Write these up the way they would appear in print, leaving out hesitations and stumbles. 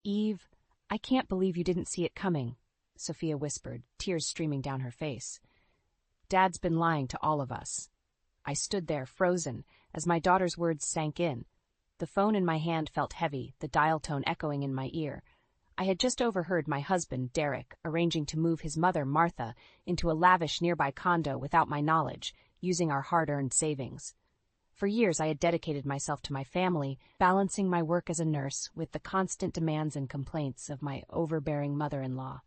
Eve, I can't believe you didn't see it coming, Sophia whispered, tears streaming down her face. Dad's been lying to all of us. I stood there, frozen, as my daughter's words sank in. The phone in my hand felt heavy, the dial tone echoing in my ear. I had just overheard my husband, Derek, arranging to move his mother, Martha, into a lavish nearby condo without my knowledge, using our hard-earned savings. For years I had dedicated myself to my family, balancing my work as a nurse with the constant demands and complaints of my overbearing mother-in-law.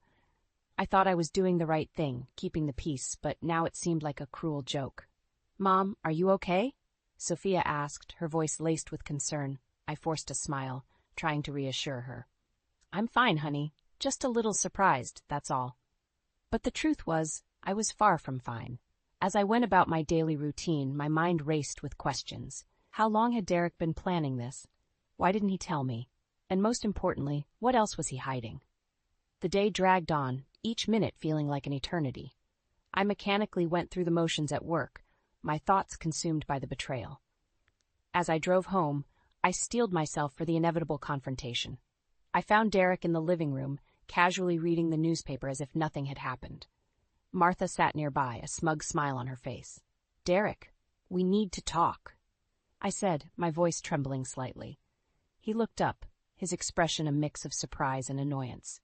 I thought I was doing the right thing, keeping the peace, but now it seemed like a cruel joke. "Mom, are you okay?" Sophia asked, her voice laced with concern. I forced a smile, trying to reassure her. "I'm fine, honey. Just a little surprised, that's all." But the truth was, I was far from fine. As I went about my daily routine, my mind raced with questions. How long had Derek been planning this? Why didn't he tell me? And most importantly, what else was he hiding? The day dragged on, each minute feeling like an eternity. I mechanically went through the motions at work, my thoughts consumed by the betrayal. As I drove home, I steeled myself for the inevitable confrontation. I found Derek in the living room, casually reading the newspaper as if nothing had happened. Martha sat nearby, a smug smile on her face. "Derek, we need to talk," I said, my voice trembling slightly. He looked up, his expression a mix of surprise and annoyance.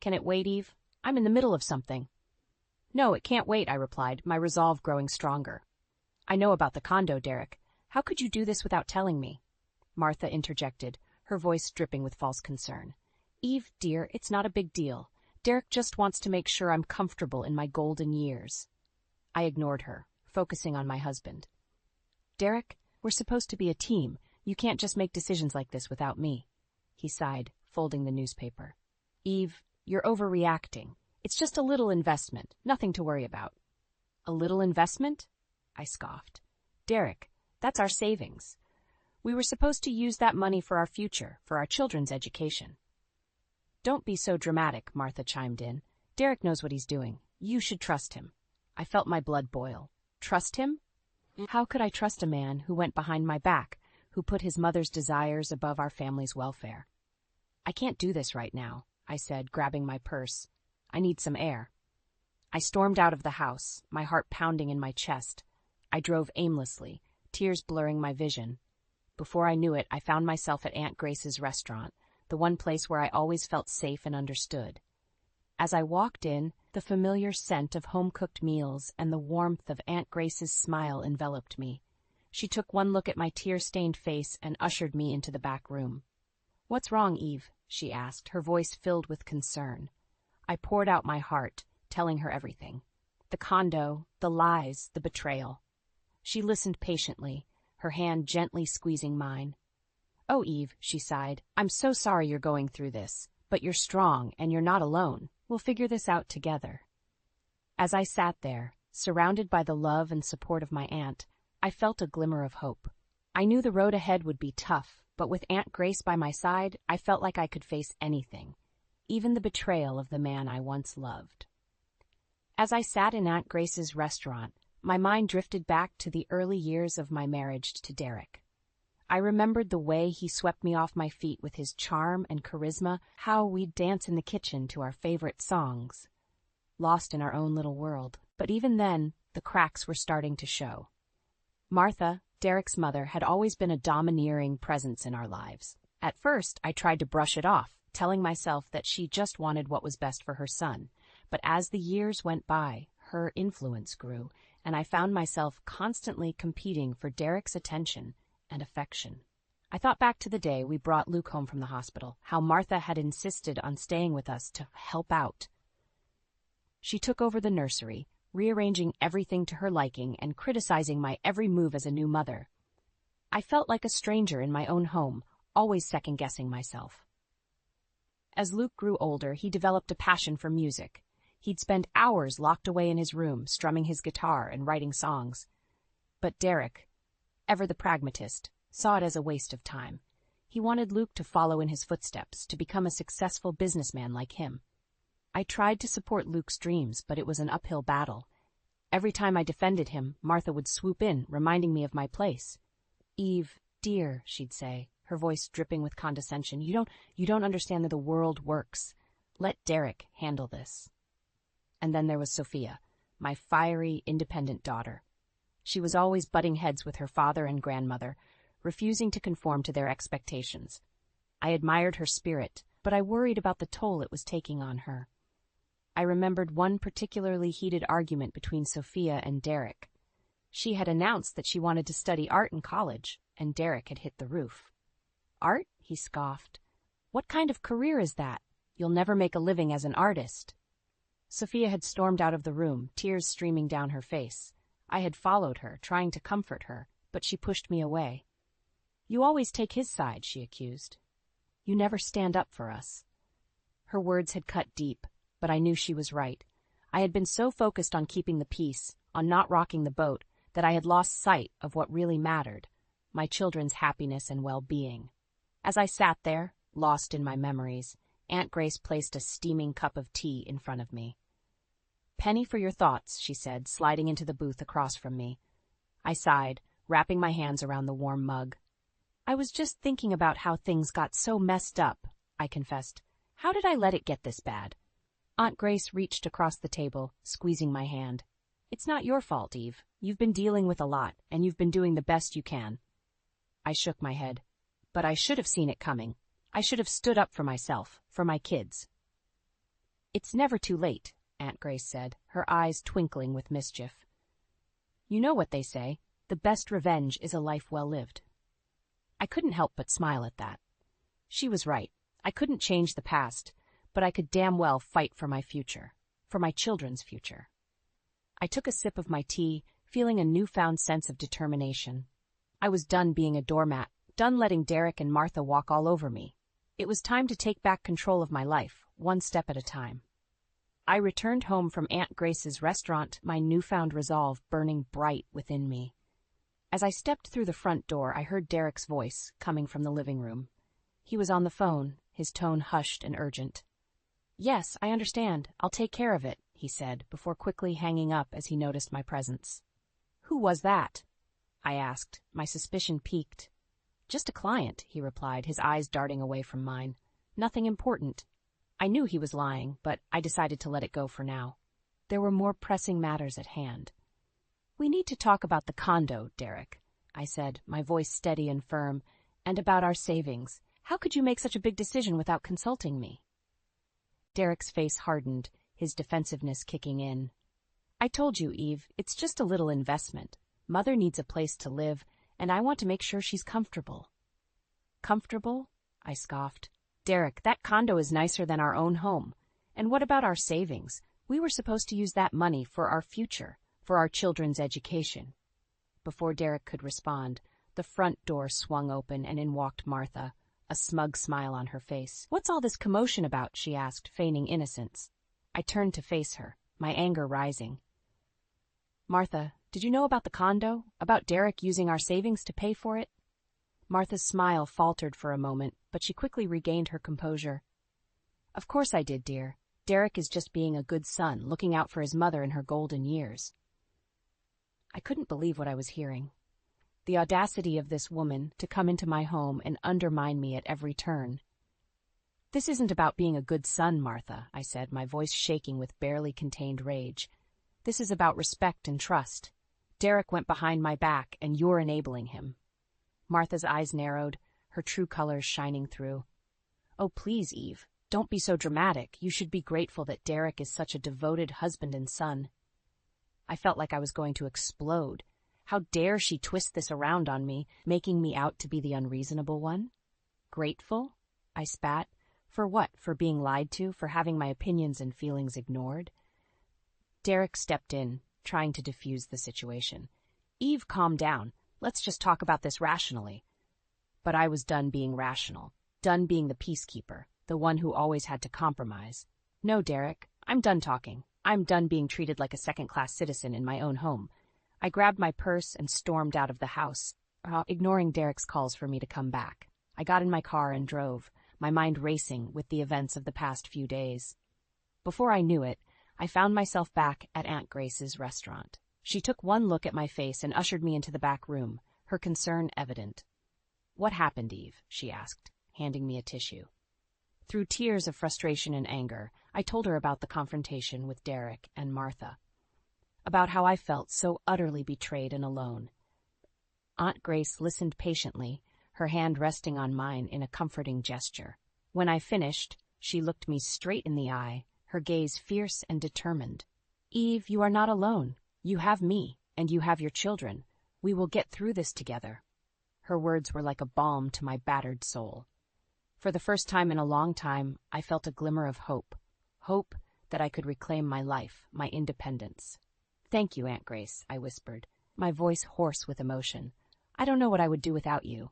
"Can it wait, Eve? I'm in the middle of something." "No, it can't wait," I replied, my resolve growing stronger. "I know about the condo, Derek. How could you do this without telling me?" Martha interjected, her voice dripping with false concern. "Eve, dear, it's not a big deal. Derek just wants to make sure I'm comfortable in my golden years." I ignored her, focusing on my husband. "Derek, we're supposed to be a team. You can't just make decisions like this without me." He sighed, folding the newspaper. "Eve, you're overreacting. It's just a little investment, nothing to worry about." "A little investment?" I scoffed. "Derek, that's our savings. We were supposed to use that money for our future, for our children's education." "Don't be so dramatic," Martha chimed in. "Derek knows what he's doing. You should trust him." I felt my blood boil. Trust him? How could I trust a man who went behind my back, who put his mother's desires above our family's welfare? "I can't do this right now," I said, grabbing my purse. "I need some air." I stormed out of the house, my heart pounding in my chest. I drove aimlessly, tears blurring my vision. Before I knew it, I found myself at Aunt Grace's restaurant, the one place where I always felt safe and understood. As I walked in, the familiar scent of home-cooked meals and the warmth of Aunt Grace's smile enveloped me. She took one look at my tear-stained face and ushered me into the back room. "What's wrong, Eve?" she asked, her voice filled with concern. I poured out my heart, telling her everything. The condo, the lies, the betrayal. She listened patiently, her hand gently squeezing mine. "Oh, Eve," she sighed, "I'm so sorry you're going through this, but you're strong and you're not alone. We'll figure this out together." As I sat there, surrounded by the love and support of my aunt, I felt a glimmer of hope. I knew the road ahead would be tough, but with Aunt Grace by my side, I felt like I could face anything, even the betrayal of the man I once loved. As I sat in Aunt Grace's restaurant, my mind drifted back to the early years of my marriage to Derek. I remembered the way he swept me off my feet with his charm and charisma, how we'd dance in the kitchen to our favorite songs, lost in our own little world. But even then, the cracks were starting to show. Martha, Derek's mother, had always been a domineering presence in our lives. At first, I tried to brush it off, telling myself that she just wanted what was best for her son. But as the years went by, her influence grew, and I found myself constantly competing for Derek's attention and affection. I thought back to the day we brought Luke home from the hospital, how Martha had insisted on staying with us to help out. She took over the nursery, rearranging everything to her liking and criticizing my every move as a new mother. I felt like a stranger in my own home, always second-guessing myself. As Luke grew older, he developed a passion for music. He'd spend hours locked away in his room, strumming his guitar and writing songs. But Derek, ever the pragmatist, saw it as a waste of time. He wanted Luke to follow in his footsteps, to become a successful businessman like him. I tried to support Luke's dreams, but it was an uphill battle. Every time I defended him, Martha would swoop in, reminding me of my place. "Eve, dear," she'd say, her voice dripping with condescension. You don't understand that the world works. Let Derek handle this. And then there was Sophia, my fiery, independent daughter. She was always butting heads with her father and grandmother, refusing to conform to their expectations. I admired her spirit, but I worried about the toll it was taking on her. I remembered one particularly heated argument between Sophia and Derek. She had announced that she wanted to study art in college, and Derek had hit the roof. Art? He scoffed. What kind of career is that? You'll never make a living as an artist. Sophia had stormed out of the room, tears streaming down her face. I had followed her, trying to comfort her, but she pushed me away. You always take his side, she accused. You never stand up for us. Her words had cut deep, but I knew she was right. I had been so focused on keeping the peace, on not rocking the boat, that I had lost sight of what really mattered, my children's happiness and well-being. As I sat there, lost in my memories, Aunt Grace placed a steaming cup of tea in front of me. Penny for your thoughts, she said, sliding into the booth across from me. I sighed, wrapping my hands around the warm mug. I was just thinking about how things got so messed up, I confessed. How did I let it get this bad? Aunt Grace reached across the table, squeezing my hand. It's not your fault, Eve. You've been dealing with a lot, and you've been doing the best you can. I shook my head. But I should have seen it coming. I should have stood up for myself, for my kids. It's never too late, Aunt Grace said, her eyes twinkling with mischief. You know what they say, the best revenge is a life well lived. I couldn't help but smile at that. She was right. I couldn't change the past, but I could damn well fight for my future, for my children's future. I took a sip of my tea, feeling a newfound sense of determination. I was done being a doormat, done letting Derek and Martha walk all over me. It was time to take back control of my life, one step at a time. I returned home from Aunt Grace's restaurant, my newfound resolve burning bright within me. As I stepped through the front door, I heard Derek's voice coming from the living room. He was on the phone, his tone hushed and urgent. Yes, I understand. I'll take care of it, he said, before quickly hanging up as he noticed my presence. Who was that? I asked, my suspicion piqued. Just a client, he replied, his eyes darting away from mine. Nothing important. I knew he was lying, but I decided to let it go for now. There were more pressing matters at hand. We need to talk about the condo, Derek, I said, my voice steady and firm, and about our savings. How could you make such a big decision without consulting me? Derek's face hardened, his defensiveness kicking in. I told you, Eve, it's just a little investment. Mother needs a place to live, and I want to make sure she's comfortable. Comfortable? I scoffed. Derek, that condo is nicer than our own home. And what about our savings? We were supposed to use that money for our future, for our children's education. Before Derek could respond, the front door swung open and in walked Martha, a smug smile on her face. What's all this commotion about? She asked, feigning innocence. I turned to face her, my anger rising. Martha, did you know about the condo? About Derek using our savings to pay for it? Martha's smile faltered for a moment, but she quickly regained her composure. Of course I did, dear. Derek is just being a good son, looking out for his mother in her golden years. I couldn't believe what I was hearing. The audacity of this woman to come into my home and undermine me at every turn. This isn't about being a good son, Martha, I said, my voice shaking with barely contained rage. This is about respect and trust. Derek went behind my back, and you're enabling him. Martha's eyes narrowed, her true colors shining through. Oh, please, Eve, don't be so dramatic. You should be grateful that Derek is such a devoted husband and son. I felt like I was going to explode. How dare she twist this around on me, making me out to be the unreasonable one? Grateful? I spat. For what? For being lied to? For having my opinions and feelings ignored? Derek stepped in, trying to defuse the situation. Eve, calm down. Let's just talk about this rationally. But I was done being rational, done being the peacekeeper, the one who always had to compromise. No, Derek, I'm done talking. I'm done being treated like a second-class citizen in my own home. I grabbed my purse and stormed out of the house, ignoring Derek's calls for me to come back. I got in my car and drove, my mind racing with the events of the past few days. Before I knew it, I found myself back at Aunt Grace's restaurant. She took one look at my face and ushered me into the back room, her concern evident. "What happened, Eve?" she asked, handing me a tissue. Through tears of frustration and anger, I told her about the confrontation with Derek and Martha, about how I felt so utterly betrayed and alone. Aunt Grace listened patiently, her hand resting on mine in a comforting gesture. When I finished, she looked me straight in the eye, her gaze fierce and determined. "Eve, you are not alone. You have me, and you have your children. We will get through this together." Her words were like a balm to my battered soul. For the first time in a long time, I felt a glimmer of hope. Hope that I could reclaim my life, my independence. "Thank you, Aunt Grace," I whispered, my voice hoarse with emotion. "I don't know what I would do without you."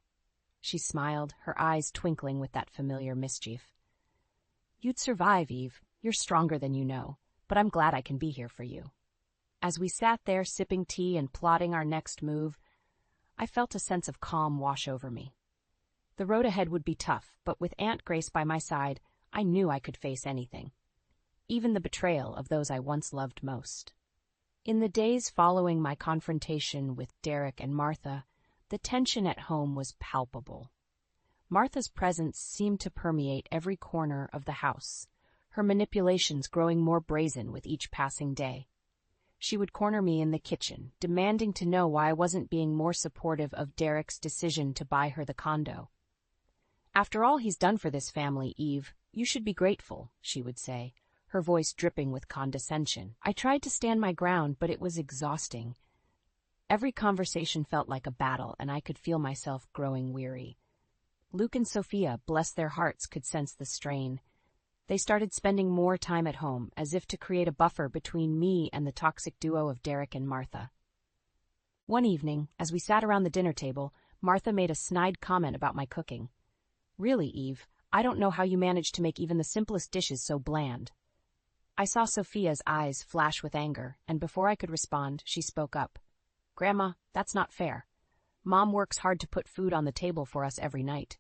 She smiled, her eyes twinkling with that familiar mischief. "You'd survive, Eve. You're stronger than you know, but I'm glad I can be here for you." As we sat there sipping tea and plotting our next move, I felt a sense of calm wash over me. The road ahead would be tough, but with Aunt Grace by my side, I knew I could face anything, even the betrayal of those I once loved most. In the days following my confrontation with Derek and Martha, the tension at home was palpable. Martha's presence seemed to permeate every corner of the house, her manipulations growing more brazen with each passing day. She would corner me in the kitchen, demanding to know why I wasn't being more supportive of Derek's decision to buy her the condo. "After all he's done for this family, Eve, you should be grateful," she would say, her voice dripping with condescension. I tried to stand my ground, but it was exhausting. Every conversation felt like a battle, and I could feel myself growing weary. Luke and Sophia, bless their hearts, could sense the strain. They started spending more time at home, as if to create a buffer between me and the toxic duo of Derek and Martha. One evening, as we sat around the dinner table, Martha made a snide comment about my cooking. "Really, Eve, I don't know how you manage to make even the simplest dishes so bland." I saw Sophia's eyes flash with anger, and before I could respond, she spoke up. "Grandma, that's not fair. Mom works hard to put food on the table for us every night."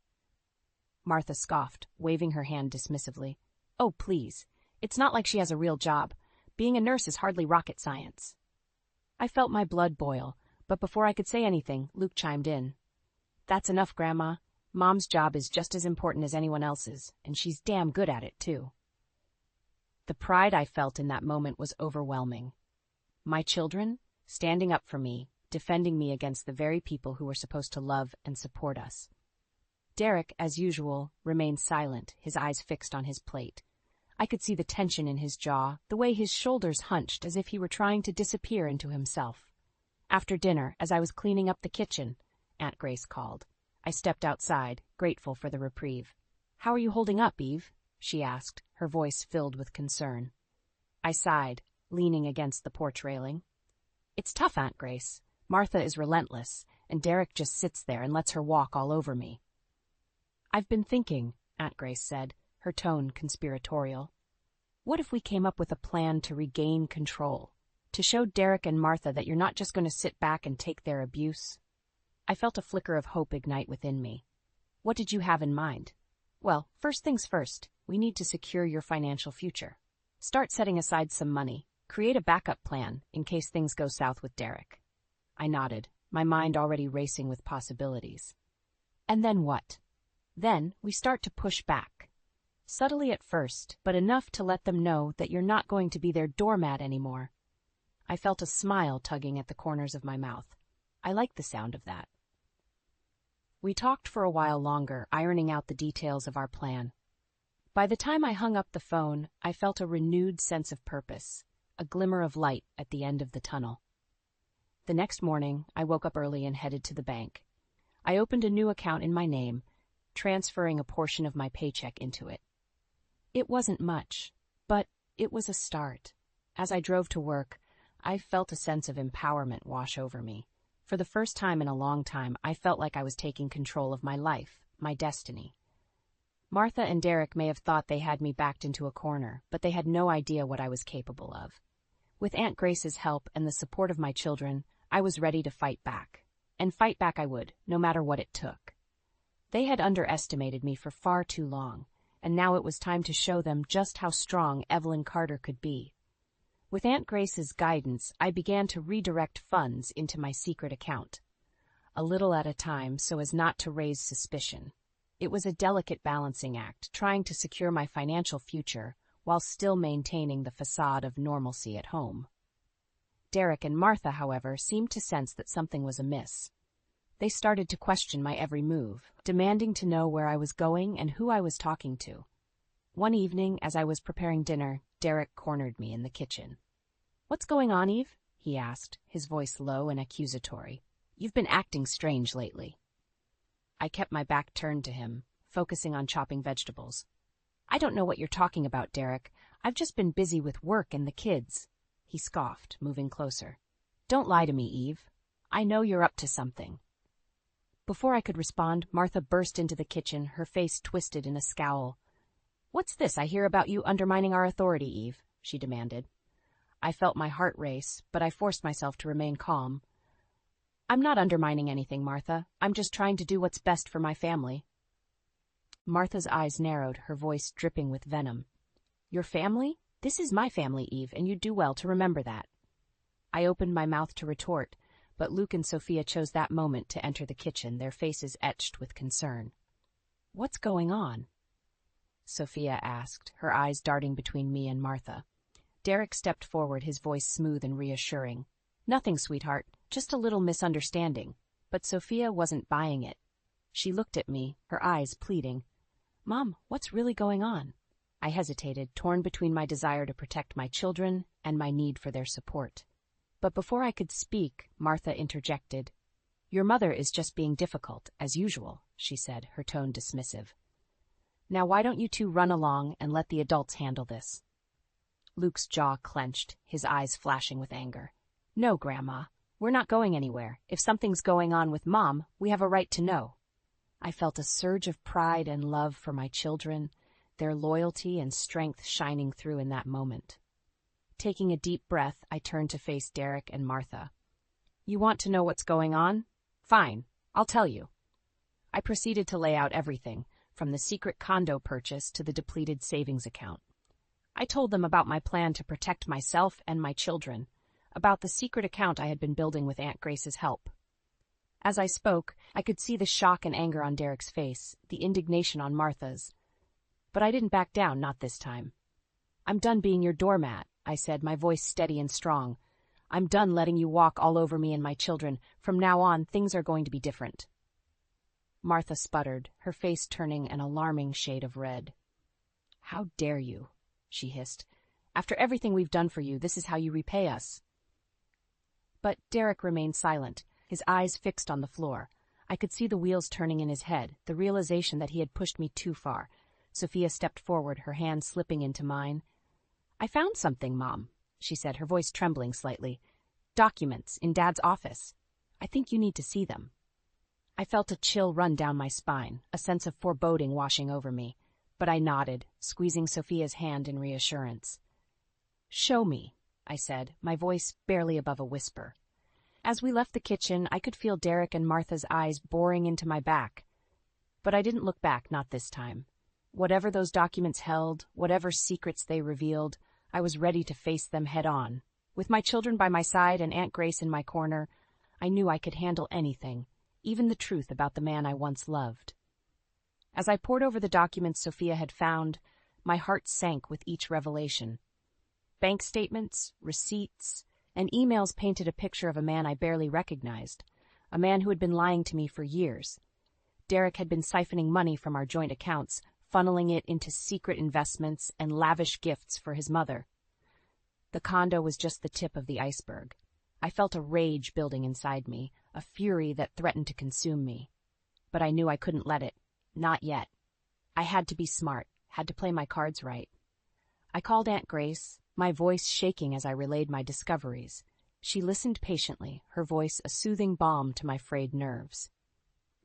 Martha scoffed, waving her hand dismissively. "Oh, please. It's not like she has a real job. Being a nurse is hardly rocket science." I felt my blood boil, but before I could say anything, Luke chimed in. "That's enough, Grandma. Mom's job is just as important as anyone else's, and she's damn good at it, too." The pride I felt in that moment was overwhelming. My children, standing up for me, defending me against the very people who were supposed to love and support us. Derek, as usual, remained silent, his eyes fixed on his plate. I could see the tension in his jaw, the way his shoulders hunched as if he were trying to disappear into himself. After dinner, as I was cleaning up the kitchen, Aunt Grace called. I stepped outside, grateful for the reprieve. "How are you holding up, Eve?" she asked, her voice filled with concern. I sighed, leaning against the porch railing. "It's tough, Aunt Grace. Martha is relentless, and Derek just sits there and lets her walk all over me." "I've been thinking," Aunt Grace said, her tone conspiratorial. "What if we came up with a plan to regain control, to show Derek and Martha that you're not just going to sit back and take their abuse?" I felt a flicker of hope ignite within me. "What did you have in mind?" "Well, first things first, we need to secure your financial future. Start setting aside some money. Create a backup plan in case things go south with Derek." I nodded, my mind already racing with possibilities. "And then what?" "Then we start to push back. Subtly at first, but enough to let them know that you're not going to be their doormat anymore." I felt a smile tugging at the corners of my mouth. I liked the sound of that. We talked for a while longer, ironing out the details of our plan. By the time I hung up the phone, I felt a renewed sense of purpose, a glimmer of light at the end of the tunnel. The next morning, I woke up early and headed to the bank. I opened a new account in my name, transferring a portion of my paycheck into it. It wasn't much, but it was a start. As I drove to work, I felt a sense of empowerment wash over me. For the first time in a long time, I felt like I was taking control of my life, my destiny. Martha and Derek may have thought they had me backed into a corner, but they had no idea what I was capable of. With Aunt Grace's help and the support of my children, I was ready to fight back. And fight back I would, no matter what it took. They had underestimated me for far too long, and now it was time to show them just how strong Evelyn Carter could be. With Aunt Grace's guidance, I began to redirect funds into my secret account. a little at a time so as not to raise suspicion. It was a delicate balancing act, trying to secure my financial future while still maintaining the facade of normalcy at home. Derek and Martha, however, seemed to sense that something was amiss. They started to question my every move, demanding to know where I was going and who I was talking to. One evening, as I was preparing dinner, Derek cornered me in the kitchen. "What's going on, Eve?" he asked, his voice low and accusatory. "You've been acting strange lately." I kept my back turned to him, focusing on chopping vegetables. "I don't know what you're talking about, Derek. I've just been busy with work and the kids," he scoffed, moving closer. "Don't lie to me, Eve. I know you're up to something." Before I could respond, Martha burst into the kitchen, her face twisted in a scowl. "What's this I hear about you undermining our authority, Eve?" she demanded. I felt my heart race, but I forced myself to remain calm. "I'm not undermining anything, Martha. I'm just trying to do what's best for my family." Martha's eyes narrowed, her voice dripping with venom. "Your family? This is my family, Eve, and you'd do well to remember that." I opened my mouth to retort, but Luke and Sophia chose that moment to enter the kitchen, their faces etched with concern. "What's going on?" Sophia asked, her eyes darting between me and Martha. Derek stepped forward, his voice smooth and reassuring. "Nothing, sweetheart, just a little misunderstanding." But Sophia wasn't buying it. She looked at me, her eyes pleading. "Mom, what's really going on?" I hesitated, torn between my desire to protect my children and my need for their support. But before I could speak, Martha interjected. "Your mother is just being difficult, as usual," she said, her tone dismissive. "Now why don't you two run along and let the adults handle this?" Luke's jaw clenched, his eyes flashing with anger. "No, Grandma. We're not going anywhere. If something's going on with Mom, we have a right to know." I felt a surge of pride and love for my children, their loyalty and strength shining through in that moment. Taking a deep breath, I turned to face Derek and Martha. "You want to know what's going on? Fine, I'll tell you." I proceeded to lay out everything, from the secret condo purchase to the depleted savings account. I told them about my plan to protect myself and my children, about the secret account I had been building with Aunt Grace's help. As I spoke, I could see the shock and anger on Derek's face, the indignation on Martha's. But I didn't back down, not this time. "I'm done being your doormat," I said, my voice steady and strong. "I'm done letting you walk all over me and my children. From now on, things are going to be different." Martha sputtered, her face turning an alarming shade of red. "How dare you?" she hissed. "After everything we've done for you, this is how you repay us." But Derek remained silent, his eyes fixed on the floor. I could see the wheels turning in his head, the realization that he had pushed me too far. Sophia stepped forward, her hand slipping into mine. "I found something, Mom," she said, her voice trembling slightly. "Documents in Dad's office. I think you need to see them." I felt a chill run down my spine, a sense of foreboding washing over me. But I nodded, squeezing Sophia's hand in reassurance. "Show me," I said, my voice barely above a whisper. As we left the kitchen, I could feel Derek and Martha's eyes boring into my back. But I didn't look back, not this time. Whatever those documents held, whatever secrets they revealed, I was ready to face them head on. With my children by my side and Aunt Grace in my corner, I knew I could handle anything, even the truth about the man I once loved. As I pored over the documents Sophia had found, my heart sank with each revelation. Bank statements, receipts, and emails painted a picture of a man I barely recognized, a man who had been lying to me for years. Derek had been siphoning money from our joint accounts, funneling it into secret investments and lavish gifts for his mother. The condo was just the tip of the iceberg. I felt a rage building inside me, a fury that threatened to consume me. But I knew I couldn't let it. Not yet. I had to be smart, had to play my cards right. I called Aunt Grace, my voice shaking as I relayed my discoveries. She listened patiently, her voice a soothing balm to my frayed nerves.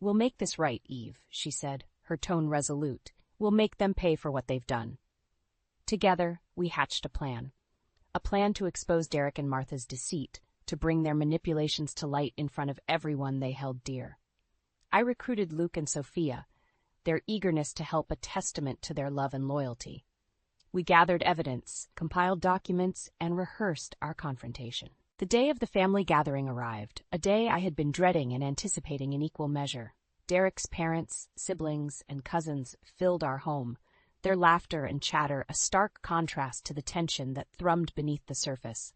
"We'll make this right, Eve," she said, her tone resolute. "We'll make them pay for what they've done." Together, we hatched a plan to expose Derek and Martha's deceit, to bring their manipulations to light in front of everyone they held dear. I recruited Luke and Sophia, their eagerness to help a testament to their love and loyalty. We gathered evidence, compiled documents, and rehearsed our confrontation. The day of the family gathering arrived, a day I had been dreading and anticipating in equal measure. Derek's parents, siblings, and cousins filled our home, their laughter and chatter a stark contrast to the tension that thrummed beneath the surface.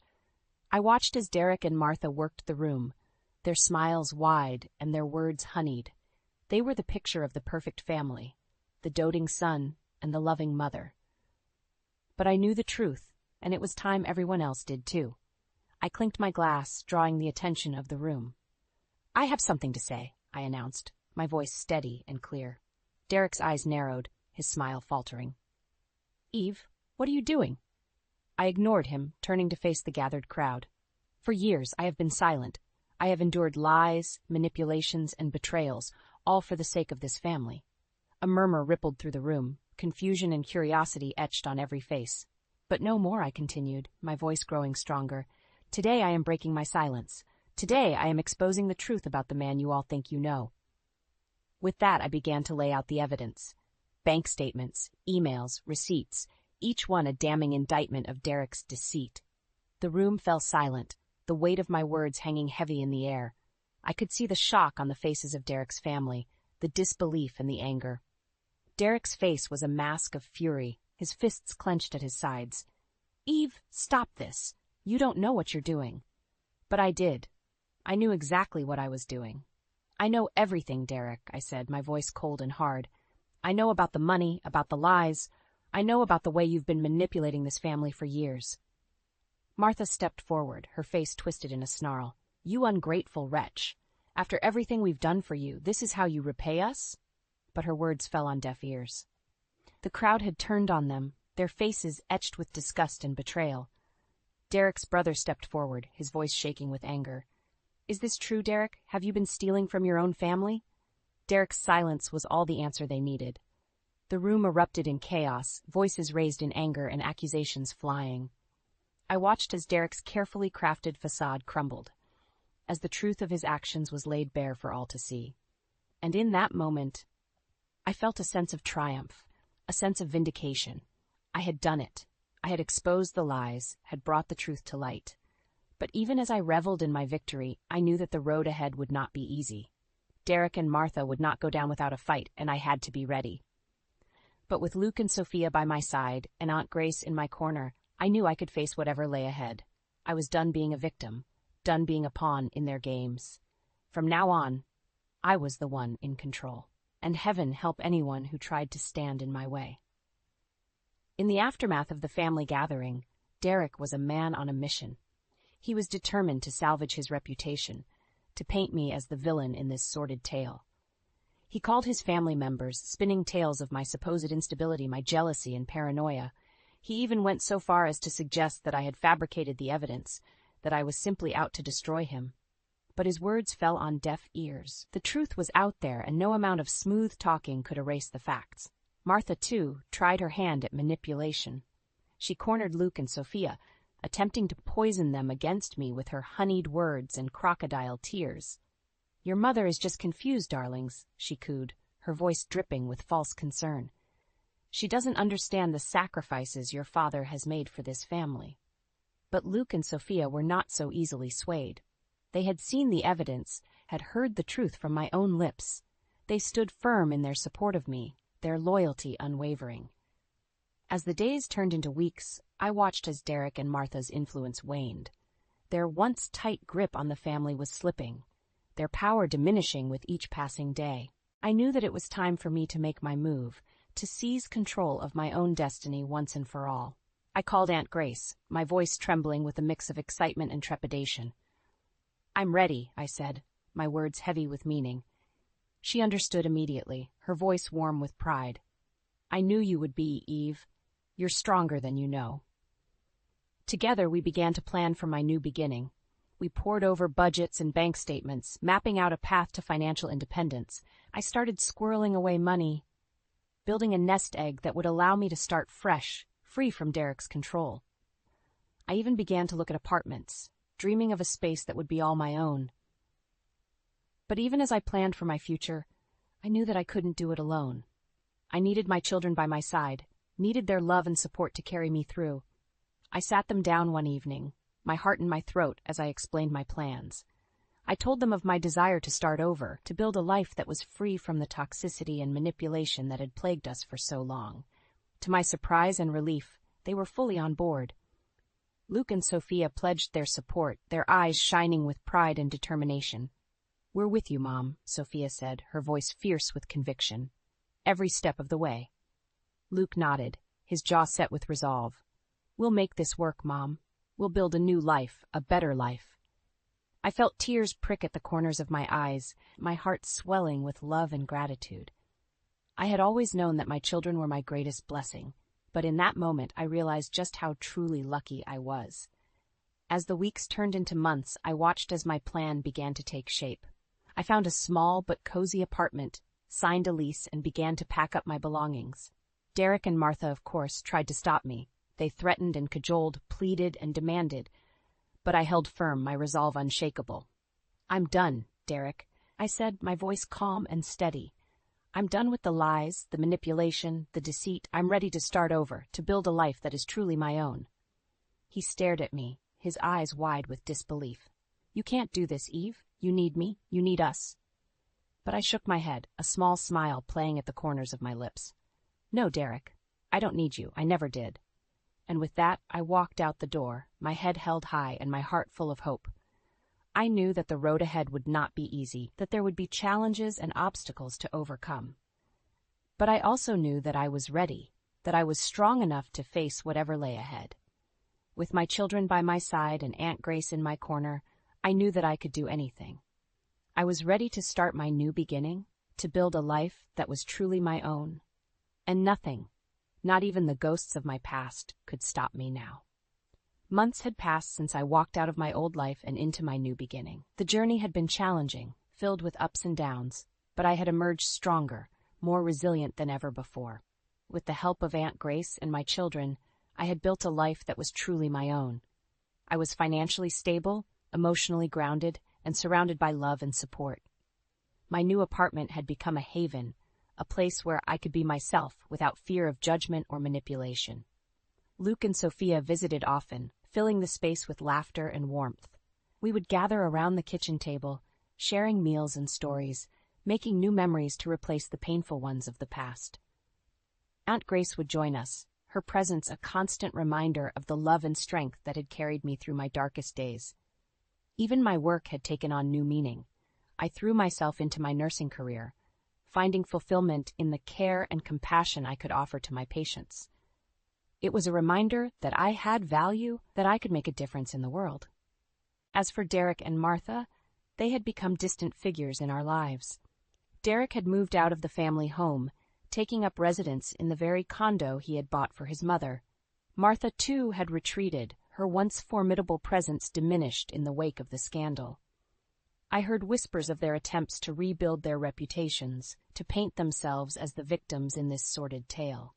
I watched as Derek and Martha worked the room, their smiles wide and their words honeyed. They were the picture of the perfect family, the doting son and the loving mother. But I knew the truth, and it was time everyone else did too. I clinked my glass, drawing the attention of the room. "I have something to say," I announced, my voice steady and clear. Derek's eyes narrowed, his smile faltering. "Eve, what are you doing?" I ignored him, turning to face the gathered crowd. For years I have been silent. I have endured lies, manipulations, and betrayals, all for the sake of this family. A murmur rippled through the room, confusion and curiosity etched on every face. "But no more," I continued, my voice growing stronger. "Today I am breaking my silence. Today I am exposing the truth about the man you all think you know." With that, I began to lay out the evidence. Bank statements, emails, receipts, each one a damning indictment of Derek's deceit. The room fell silent, the weight of my words hanging heavy in the air. I could see the shock on the faces of Derek's family, the disbelief and the anger. Derek's face was a mask of fury, his fists clenched at his sides. "Eve, stop this. You don't know what you're doing." But I did. I knew exactly what I was doing. "I know everything, Derek," I said, my voice cold and hard. "I know about the money, about the lies. I know about the way you've been manipulating this family for years." Martha stepped forward, her face twisted in a snarl. "You ungrateful wretch. After everything we've done for you, this is how you repay us?" But her words fell on deaf ears. The crowd had turned on them, their faces etched with disgust and betrayal. Derek's brother stepped forward, his voice shaking with anger. "Is this true, Derek? Have you been stealing from your own family?" Derek's silence was all the answer they needed. The room erupted in chaos, voices raised in anger and accusations flying. I watched as Derek's carefully crafted facade crumbled, as the truth of his actions was laid bare for all to see. And in that moment, I felt a sense of triumph, a sense of vindication. I had done it. I had exposed the lies, had brought the truth to light. But even as I reveled in my victory, I knew that the road ahead would not be easy. Derek and Martha would not go down without a fight, and I had to be ready. But with Luke and Sophia by my side, and Aunt Grace in my corner, I knew I could face whatever lay ahead. I was done being a victim, done being a pawn in their games. From now on, I was the one in control, and heaven help anyone who tried to stand in my way. In the aftermath of the family gathering, Derek was a man on a mission. He was determined to salvage his reputation, to paint me as the villain in this sordid tale. He called his family members, spinning tales of my supposed instability, my jealousy and paranoia. He even went so far as to suggest that I had fabricated the evidence, that I was simply out to destroy him. But his words fell on deaf ears. The truth was out there, and no amount of smooth talking could erase the facts. Martha, too, tried her hand at manipulation. She cornered Luke and Sophia, attempting to poison them against me with her honeyed words and crocodile tears. "Your mother is just confused, darlings," she cooed, her voice dripping with false concern. "She doesn't understand the sacrifices your father has made for this family." But Luke and Sophia were not so easily swayed. They had seen the evidence, had heard the truth from my own lips. They stood firm in their support of me, their loyalty unwavering. As the days turned into weeks, I watched as Derek and Martha's influence waned. Their once tight grip on the family was slipping, their power diminishing with each passing day. I knew that it was time for me to make my move, to seize control of my own destiny once and for all. I called Aunt Grace, my voice trembling with a mix of excitement and trepidation. "I'm ready," I said, my words heavy with meaning. She understood immediately, her voice warm with pride. "I knew you would be, Eve. You're stronger than you know." Together we began to plan for my new beginning. We pored over budgets and bank statements, mapping out a path to financial independence. I started squirreling away money, building a nest egg that would allow me to start fresh, free from Derek's control. I even began to look at apartments, dreaming of a space that would be all my own. But even as I planned for my future, I knew that I couldn't do it alone. I needed my children by my side, needed their love and support to carry me through. I sat them down one evening, my heart in my throat as I explained my plans. I told them of my desire to start over, to build a life that was free from the toxicity and manipulation that had plagued us for so long. To my surprise and relief, they were fully on board. Luke and Sophia pledged their support, their eyes shining with pride and determination. "We're with you, Mom," Sophia said, her voice fierce with conviction. "Every step of the way." Luke nodded, his jaw set with resolve. "We'll make this work, Mom. We'll build a new life, a better life." I felt tears prick at the corners of my eyes, my heart swelling with love and gratitude. I had always known that my children were my greatest blessing, but in that moment I realized just how truly lucky I was. As the weeks turned into months, I watched as my plan began to take shape. I found a small but cozy apartment, signed a lease, and began to pack up my belongings. Derek and Martha, of course, tried to stop me. They threatened and cajoled, pleaded and demanded, but I held firm, my resolve unshakable. "I'm done, Derek," I said, my voice calm and steady. "I'm done with the lies, the manipulation, the deceit. I'm ready to start over, to build a life that is truly my own." He stared at me, his eyes wide with disbelief. "You can't do this, Eve. You need me. You need us." But I shook my head, a small smile playing at the corners of my lips. "No, Derek, I don't need you. I never did." And with that, I walked out the door, my head held high and my heart full of hope. I knew that the road ahead would not be easy, that there would be challenges and obstacles to overcome. But I also knew that I was ready, that I was strong enough to face whatever lay ahead. With my children by my side and Aunt Grace in my corner, I knew that I could do anything. I was ready to start my new beginning, to build a life that was truly my own. And nothing, not even the ghosts of my past, could stop me now. Months had passed since I walked out of my old life and into my new beginning. The journey had been challenging, filled with ups and downs, but I had emerged stronger, more resilient than ever before. With the help of Aunt Grace and my children, I had built a life that was truly my own. I was financially stable, emotionally grounded, and surrounded by love and support. My new apartment had become a haven, a place where I could be myself without fear of judgment or manipulation. Luke and Sophia visited often, filling the space with laughter and warmth. We would gather around the kitchen table, sharing meals and stories, making new memories to replace the painful ones of the past. Aunt Grace would join us, her presence a constant reminder of the love and strength that had carried me through my darkest days. Even my work had taken on new meaning. I threw myself into my nursing career, finding fulfillment in the care and compassion I could offer to my patients. It was a reminder that I had value, that I could make a difference in the world. As for Derek and Martha, they had become distant figures in our lives. Derek had moved out of the family home, taking up residence in the very condo he had bought for his mother. Martha, too, had retreated, her once formidable presence diminished in the wake of the scandal. I heard whispers of their attempts to rebuild their reputations, to paint themselves as the victims in this sordid tale.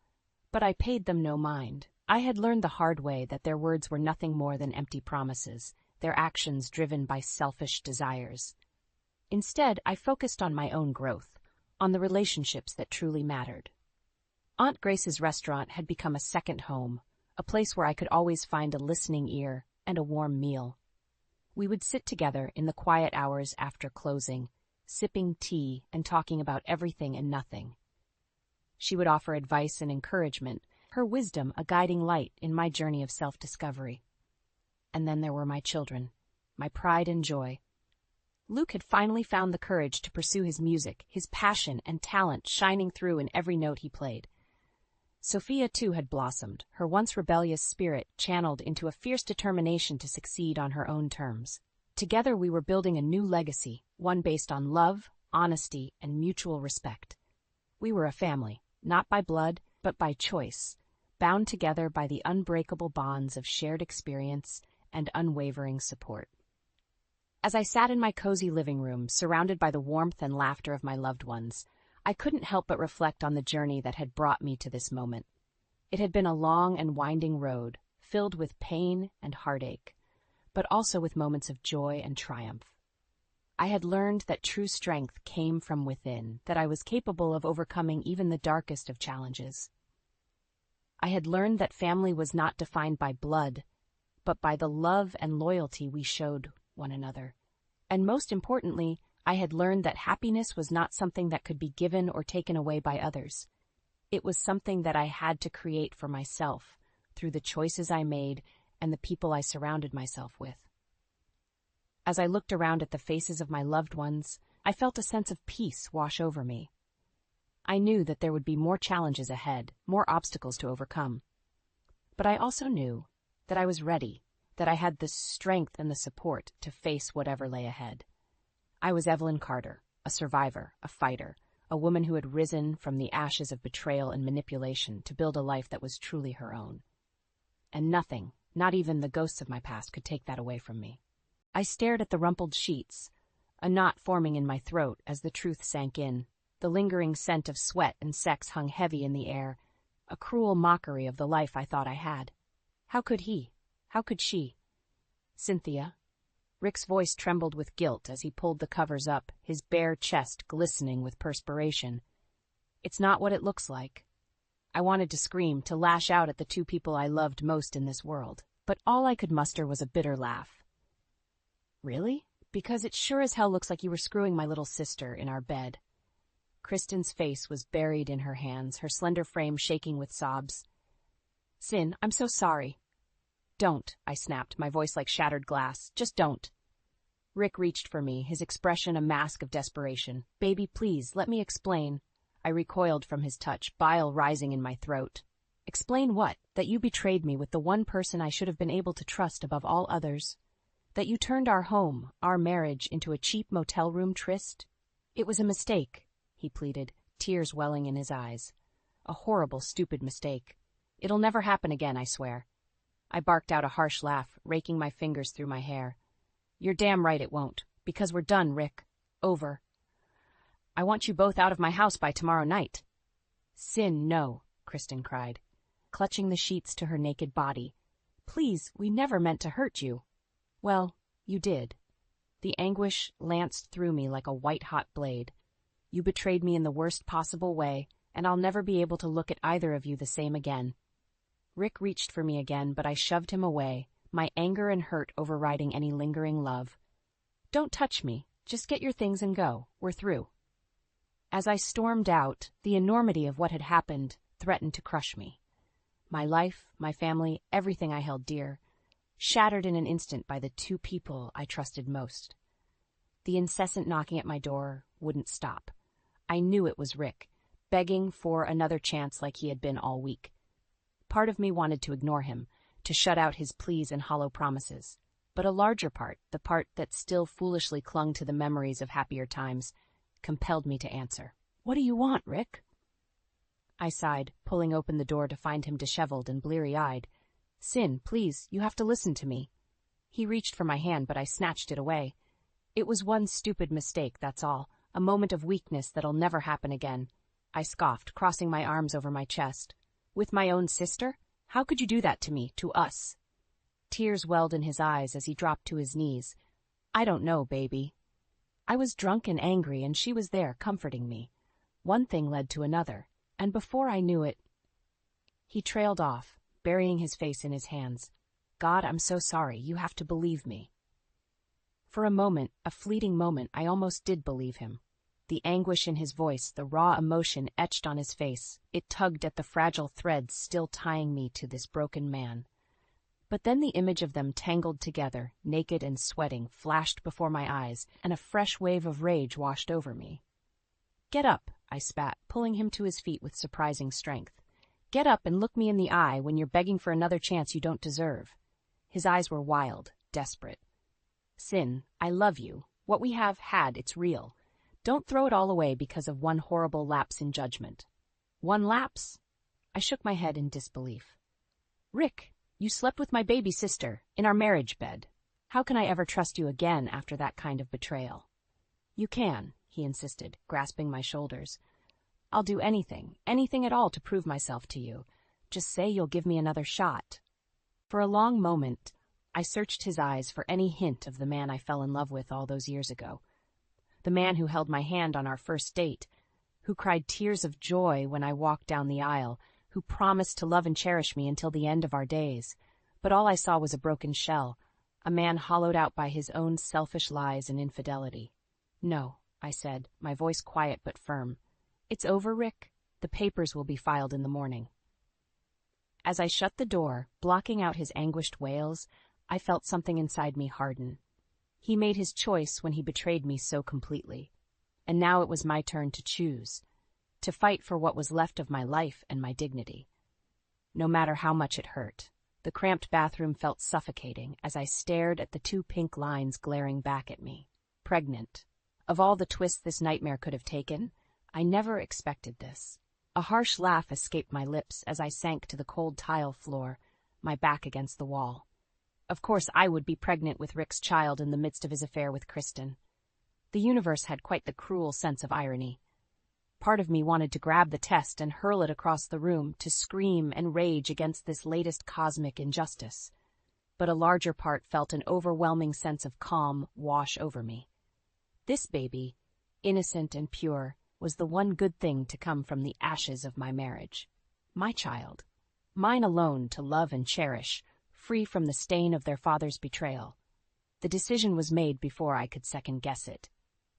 But I paid them no mind. I had learned the hard way that their words were nothing more than empty promises, their actions driven by selfish desires. Instead, I focused on my own growth, on the relationships that truly mattered. Aunt Grace's restaurant had become a second home, a place where I could always find a listening ear and a warm meal. We would sit together in the quiet hours after closing, sipping tea and talking about everything and nothing. She would offer advice and encouragement, her wisdom a guiding light in my journey of self-discovery. And then there were my children, my pride and joy. Luke had finally found the courage to pursue his music, his passion and talent shining through in every note he played. Sophia, too, had blossomed, her once rebellious spirit channeled into a fierce determination to succeed on her own terms. Together we were building a new legacy, one based on love, honesty, and mutual respect. We were a family, not by blood, but by choice, bound together by the unbreakable bonds of shared experience and unwavering support. As I sat in my cozy living room, surrounded by the warmth and laughter of my loved ones, I couldn't help but reflect on the journey that had brought me to this moment. It had been a long and winding road, filled with pain and heartache, but also with moments of joy and triumph. I had learned that true strength came from within, that I was capable of overcoming even the darkest of challenges. I had learned that family was not defined by blood, but by the love and loyalty we showed one another. And most importantly, I had learned that happiness was not something that could be given or taken away by others. It was something that I had to create for myself through the choices I made and the people I surrounded myself with. As I looked around at the faces of my loved ones, I felt a sense of peace wash over me. I knew that there would be more challenges ahead, more obstacles to overcome. But I also knew that I was ready, that I had the strength and the support to face whatever lay ahead. I was Evelyn Carter, a survivor, a fighter, a woman who had risen from the ashes of betrayal and manipulation to build a life that was truly her own. And nothing, not even the ghosts of my past, could take that away from me. I stared at the rumpled sheets, a knot forming in my throat as the truth sank in. The lingering scent of sweat and sex hung heavy in the air, a cruel mockery of the life I thought I had. How could he? How could she? Cynthia. Rick's voice trembled with guilt as he pulled the covers up, his bare chest glistening with perspiration. It's not what it looks like. I wanted to scream, to lash out at the two people I loved most in this world, but all I could muster was a bitter laugh. Really? Because it sure as hell looks like you were screwing my little sister in our bed. Kristen's face was buried in her hands, her slender frame shaking with sobs. Sin, I'm so sorry. Don't, I snapped, my voice like shattered glass. Just don't. Rick reached for me, his expression a mask of desperation. Baby, please, let me explain. I recoiled from his touch, bile rising in my throat. Explain what? That you betrayed me with the one person I should have been able to trust above all others? That you turned our home, our marriage, into a cheap motel room tryst? It was a mistake, he pleaded, tears welling in his eyes. A horrible, stupid mistake. It'll never happen again, I swear. I barked out a harsh laugh, raking my fingers through my hair. You're damn right it won't, because we're done, Rick. Over. I want you both out of my house by tomorrow night. Sin, no, Kristen cried, clutching the sheets to her naked body. Please, we never meant to hurt you. Well, you did. The anguish lanced through me like a white-hot blade. You betrayed me in the worst possible way, and I'll never be able to look at either of you the same again. Rick reached for me again, but I shoved him away, my anger and hurt overriding any lingering love. Don't touch me. Just get your things and go. We're through. As I stormed out, the enormity of what had happened threatened to crush me. My life, my family, everything I held dear, shattered in an instant by the two people I trusted most. The incessant knocking at my door wouldn't stop. I knew it was Rick, begging for another chance like he had been all week. Part of me wanted to ignore him, to shut out his pleas and hollow promises. But a larger part, the part that still foolishly clung to the memories of happier times, compelled me to answer. What do you want, Rick? I sighed, pulling open the door to find him disheveled and bleary-eyed. Sin, please, you have to listen to me. He reached for my hand, but I snatched it away. It was one stupid mistake, that's all, a moment of weakness that'll never happen again. I scoffed, crossing my arms over my chest. With my own sister? How could you do that to me, to us? Tears welled in his eyes as he dropped to his knees. I don't know, baby. I was drunk and angry, and she was there, comforting me. One thing led to another, and before I knew it... He trailed off, burying his face in his hands. God, I'm so sorry. You have to believe me. For a moment, a fleeting moment, I almost did believe him. The anguish in his voice, the raw emotion etched on his face, it tugged at the fragile threads still tying me to this broken man. But then the image of them tangled together, naked and sweating, flashed before my eyes, and a fresh wave of rage washed over me. Get up, I spat, pulling him to his feet with surprising strength. Get up and look me in the eye when you're begging for another chance you don't deserve. His eyes were wild, desperate. Sin, I love you. What we have had, it's real. Don't throw it all away because of one horrible lapse in judgment. One lapse? I shook my head in disbelief. Rick, you slept with my baby sister, in our marriage bed. How can I ever trust you again after that kind of betrayal? You can, he insisted, grasping my shoulders. I'll do anything, anything at all to prove myself to you. Just say you'll give me another shot. For a long moment, I searched his eyes for any hint of the man I fell in love with all those years ago. The man who held my hand on our first date, who cried tears of joy when I walked down the aisle, who promised to love and cherish me until the end of our days, but all I saw was a broken shell, a man hollowed out by his own selfish lies and infidelity. "No," I said, my voice quiet but firm. "It's over, Rick. The papers will be filed in the morning." As I shut the door, blocking out his anguished wails, I felt something inside me harden. He made his choice when he betrayed me so completely. And now it was my turn to choose, to fight for what was left of my life and my dignity. No matter how much it hurt. The cramped bathroom felt suffocating as I stared at the 2 pink lines glaring back at me. Pregnant. Of all the twists this nightmare could have taken, I never expected this. A harsh laugh escaped my lips as I sank to the cold tile floor, my back against the wall. Of course I would be pregnant with Rick's child in the midst of his affair with Kristen. The universe had quite the cruel sense of irony. Part of me wanted to grab the test and hurl it across the room, to scream and rage against this latest cosmic injustice. But a larger part felt an overwhelming sense of calm wash over me. This baby, innocent and pure, was the one good thing to come from the ashes of my marriage. My child. Mine alone to love and cherish, free from the stain of their father's betrayal. The decision was made before I could second-guess it.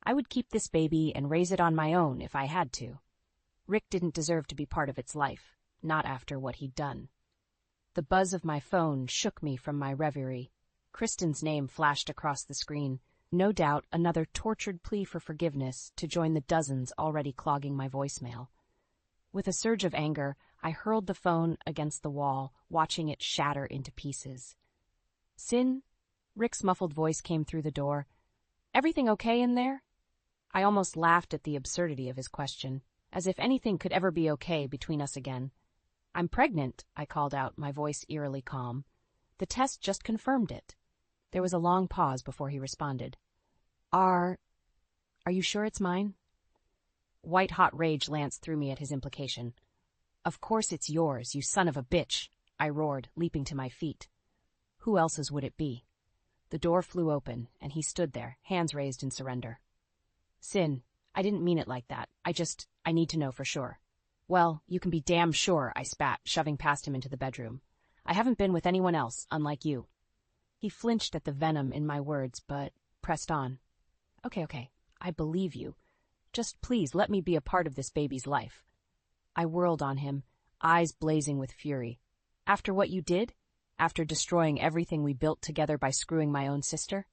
I would keep this baby and raise it on my own if I had to. Rick didn't deserve to be part of its life, not after what he'd done. The buzz of my phone shook me from my reverie. Kristen's name flashed across the screen, no doubt another tortured plea for forgiveness to join the dozens already clogging my voicemail. With a surge of anger, I hurled the phone against the wall, watching it shatter into pieces. "Sin?" Rick's muffled voice came through the door. "Everything okay in there?" I almost laughed at the absurdity of his question, as if anything could ever be okay between us again. "I'm pregnant," I called out, my voice eerily calm. "The test just confirmed it." There was a long pause before he responded. Are you sure it's mine?" White-hot rage lanced through me at his implication. "Of course it's yours, you son of a bitch," I roared, leaping to my feet. Who else's would it be? The door flew open, and he stood there, hands raised in surrender. "Sin, I didn't mean it like that. I need to know for sure." "Well, you can be damn sure," I spat, shoving past him into the bedroom. "I haven't been with anyone else, unlike you." He flinched at the venom in my words, but pressed on. Okay, I believe you. Just please let me be a part of this baby's life." I whirled on him, eyes blazing with fury. "After what you did? After destroying everything we built together by screwing my own sister?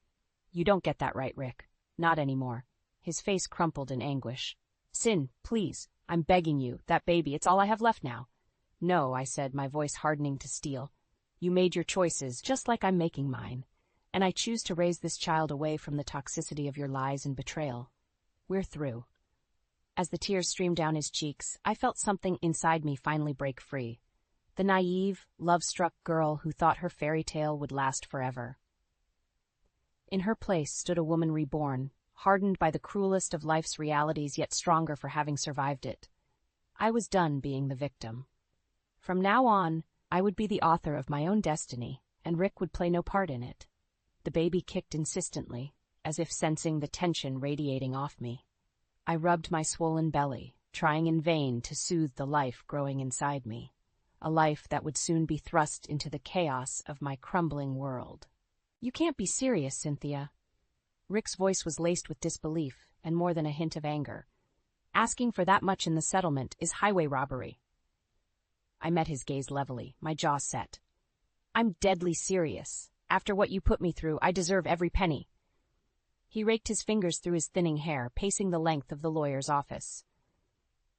You don't get that right, Rick. Not anymore." His face crumpled in anguish. "Sin, please, I'm begging you, that baby, it's all I have left now." "No," I said, my voice hardening to steel. "You made your choices, just like I'm making mine. And I choose to raise this child away from the toxicity of your lies and betrayal. We're through." As the tears streamed down his cheeks, I felt something inside me finally break free. The naive, love-struck girl who thought her fairy tale would last forever. In her place stood a woman reborn, hardened by the cruelest of life's realities, yet stronger for having survived it. I was done being the victim. From now on, I would be the author of my own destiny, and Rick would play no part in it. The baby kicked insistently, as if sensing the tension radiating off me. I rubbed my swollen belly, trying in vain to soothe the life growing inside me, a life that would soon be thrust into the chaos of my crumbling world. "You can't be serious, Cynthia." Rick's voice was laced with disbelief and more than a hint of anger. "Asking for that much in the settlement is highway robbery." I met his gaze levelly, my jaw set. "I'm deadly serious. After what you put me through, I deserve every penny." He raked his fingers through his thinning hair, pacing the length of the lawyer's office.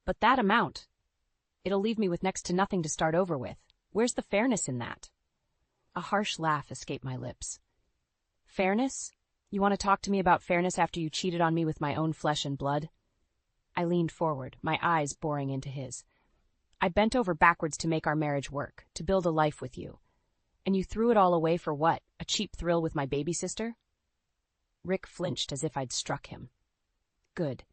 "But that amount, it'll leave me with next to nothing to start over with. Where's the fairness in that?" A harsh laugh escaped my lips. "Fairness? You want to talk to me about fairness after you cheated on me with my own flesh and blood?" I leaned forward, my eyes boring into his. "I bent over backwards to make our marriage work, to build a life with you. And you threw it all away for what? A cheap thrill with my baby sister?" Rick flinched as if I'd struck him. Good.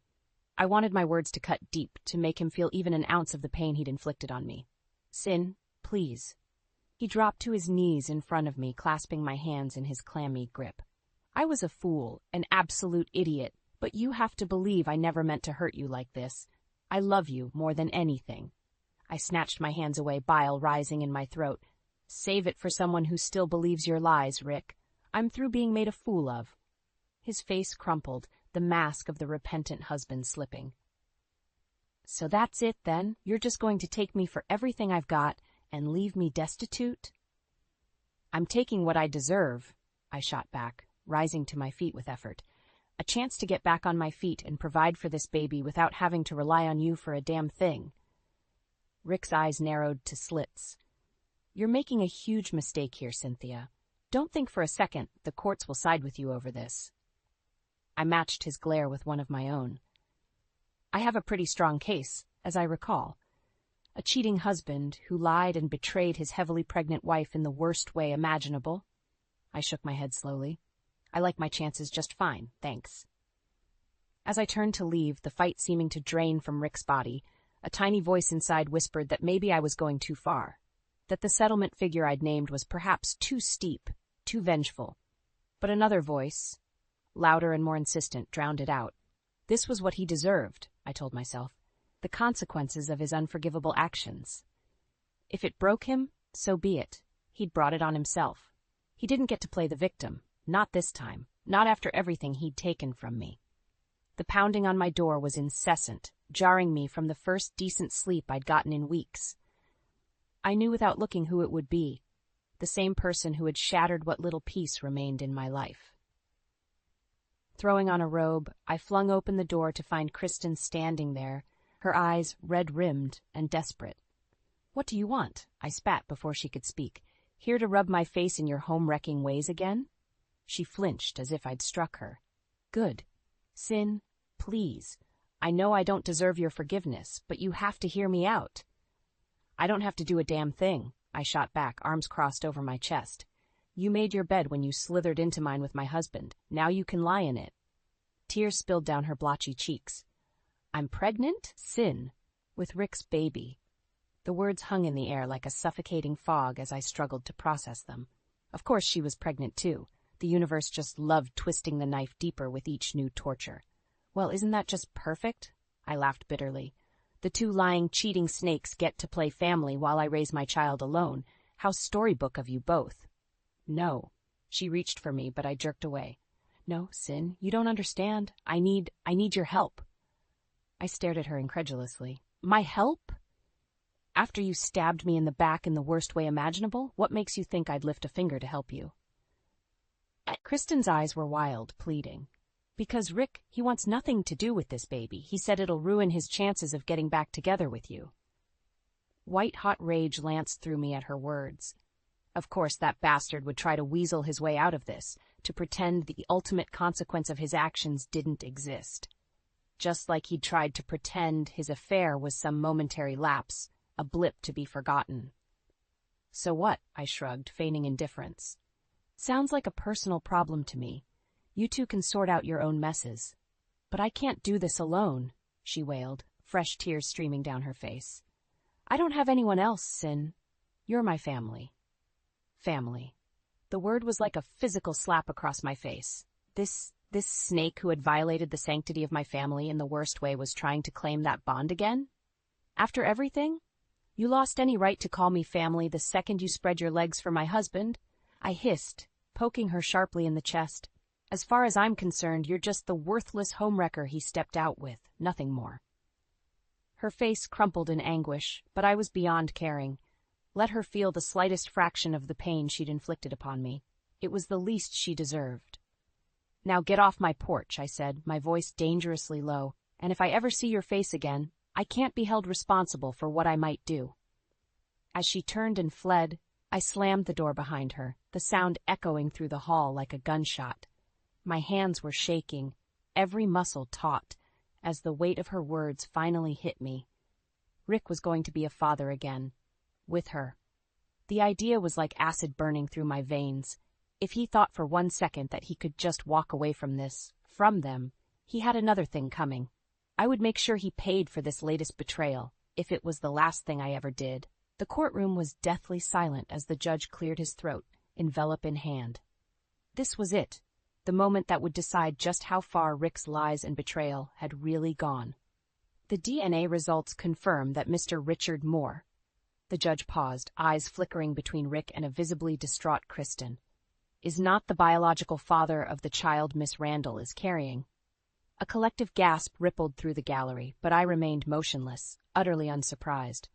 I wanted my words to cut deep, to make him feel even an ounce of the pain he'd inflicted on me. "Sin, please." He dropped to his knees in front of me, clasping my hands in his clammy grip. "I was a fool, an absolute idiot, but you have to believe I never meant to hurt you like this. I love you more than anything." I snatched my hands away, bile rising in my throat. Save it for someone who still believes your lies, Rick. I'm through being made a fool of. His face crumpled, the mask of the repentant husband slipping. So that's it, then? You're just going to take me for everything I've got and leave me destitute? I'm taking what I deserve, I shot back, rising to my feet with effort. A chance to get back on my feet and provide for this baby without having to rely on you for a damn thing. Rick's eyes narrowed to slits. You're making a huge mistake here, Cynthia. Don't think for a second the courts will side with you over this. I matched his glare with one of my own. I have a pretty strong case, as I recall. A cheating husband who lied and betrayed his heavily pregnant wife in the worst way imaginable. I shook my head slowly. I like my chances just fine, thanks. As I turned to leave, the fight seeming to drain from Rick's body, a tiny voice inside whispered that maybe I was going too far, that the settlement figure I'd named was perhaps too steep, too vengeful. But another voice, louder and more insistent, drowned it out. This was what he deserved, I told myself, the consequences of his unforgivable actions. If it broke him, so be it. He'd brought it on himself. He didn't get to play the victim. Not this time. Not after everything he'd taken from me. The pounding on my door was incessant, jarring me from the first decent sleep I'd gotten in weeks. I knew without looking who it would be, the same person who had shattered what little peace remained in my life. Throwing on a robe, I flung open the door to find Kristen standing there, her eyes red-rimmed and desperate. "What do you want?" I spat before she could speak. "Here to rub my face in your home-wrecking ways again?" She flinched as if I'd struck her. "Good. Sin, please. I know I don't deserve your forgiveness, but you have to hear me out." "I don't have to do a damn thing," I shot back, arms crossed over my chest. "You made your bed when you slithered into mine with my husband. Now you can lie in it." Tears spilled down her blotchy cheeks. "I'm pregnant, Sin, with Rick's baby." The words hung in the air like a suffocating fog as I struggled to process them. Of course she was pregnant too. The universe just loved twisting the knife deeper with each new torture. Well, isn't that just perfect? I laughed bitterly. The two lying, cheating snakes get to play family while I raise my child alone. How storybook of you both. No. She reached for me, but I jerked away. "No, Sin, you don't understand. I need your help." I stared at her incredulously. "My help? After you stabbed me in the back in the worst way imaginable, what makes you think I'd lift a finger to help you?" Kristen's eyes were wild, pleading. "Because Rick, he wants nothing to do with this baby. He said it'll ruin his chances of getting back together with you." White-hot rage lanced through me at her words. Of course that bastard would try to weasel his way out of this, to pretend the ultimate consequence of his actions didn't exist. Just like he'd tried to pretend his affair was some momentary lapse, a blip to be forgotten. "So what?" I shrugged, feigning indifference. "Sounds like a personal problem to me. You two can sort out your own messes." "But I can't do this alone," she wailed, fresh tears streaming down her face. "I don't have anyone else, Sin. You're my family." Family. The word was like a physical slap across my face. This snake who had violated the sanctity of my family in the worst way was trying to claim that bond again? After everything? You lost any right to call me family the second you spread your legs for my husband, I hissed, poking her sharply in the chest. As far as I'm concerned, you're just the worthless homewrecker he stepped out with, nothing more. Her face crumpled in anguish, but I was beyond caring. Let her feel the slightest fraction of the pain she'd inflicted upon me. It was the least she deserved. Now get off my porch, I said, my voice dangerously low, and if I ever see your face again, I can't be held responsible for what I might do. As she turned and fled, I slammed the door behind her, the sound echoing through the hall like a gunshot. My hands were shaking, every muscle taut, as the weight of her words finally hit me. Rick was going to be a father again, with her. The idea was like acid burning through my veins. If he thought for 1 second that he could just walk away from this, from them, he had another thing coming. I would make sure he paid for this latest betrayal, if it was the last thing I ever did. The courtroom was deathly silent as the judge cleared his throat, envelope in hand. This was it, the moment that would decide just how far Rick's lies and betrayal had really gone. The DNA results confirmed that Mr. Richard Moore, The judge paused, eyes flickering between Rick and a visibly distraught Kristen. Is not the biological father of the child Miss Randall is carrying. A collective gasp rippled through the gallery, but I remained motionless, utterly unsurprised.